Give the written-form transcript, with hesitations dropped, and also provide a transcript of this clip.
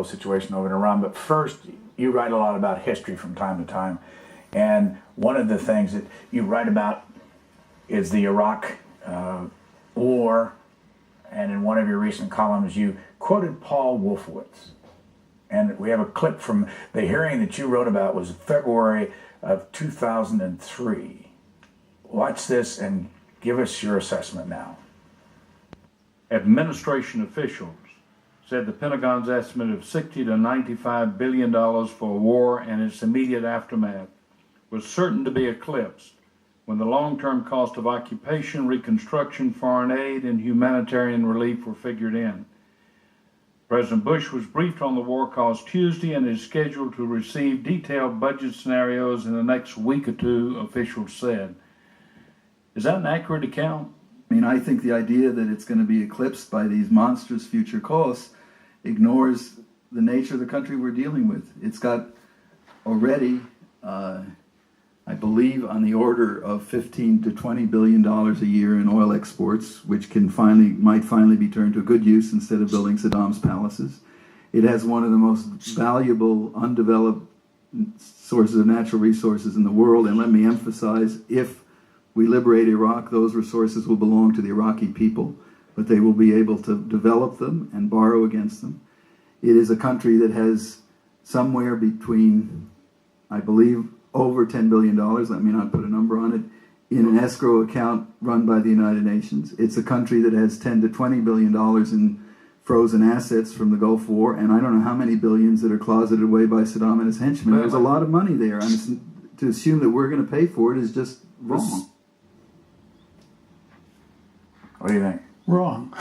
situation over in Iran. But first, you write a lot about history from time to time. And one of the things that you write about is the Iraq War. And in one of your recent columns, you quoted Paul Wolfowitz. And we have a clip from the hearing that you wrote about was February of 2003. Watch this and give us your assessment now. Administration officials said the Pentagon's estimate of $60 to $95 billion for war and its immediate aftermath was certain to be eclipsed when the long-term cost of occupation, reconstruction, foreign aid, and humanitarian relief were figured in. President Bush was briefed on the war cost Tuesday and is scheduled to receive detailed budget scenarios in the next week or two, officials said. Is that an accurate account? I mean, I think the idea that it's going to be eclipsed by these monstrous future costs ignores the nature of the country we're dealing with. It's got already, I believe, on the order of $15 to $20 billion a year in oil exports, which might finally be turned to good use instead of building Saddam's palaces. It has one of the most valuable, undeveloped sources of natural resources in the world, and let me emphasize, if we liberate Iraq, those resources will belong to the Iraqi people, but they will be able to develop them and borrow against them. It is a country that has somewhere between, I believe, over $10 billion, let me not put a number on it, in an escrow account run by the United Nations. It's a country that has $10 to $20 billion in frozen assets from the Gulf War, and I don't know how many billions that are closeted away by Saddam and his henchmen. There's a lot of money there, and to assume that we're going to pay for it is just wrong. What do you think? Wrong.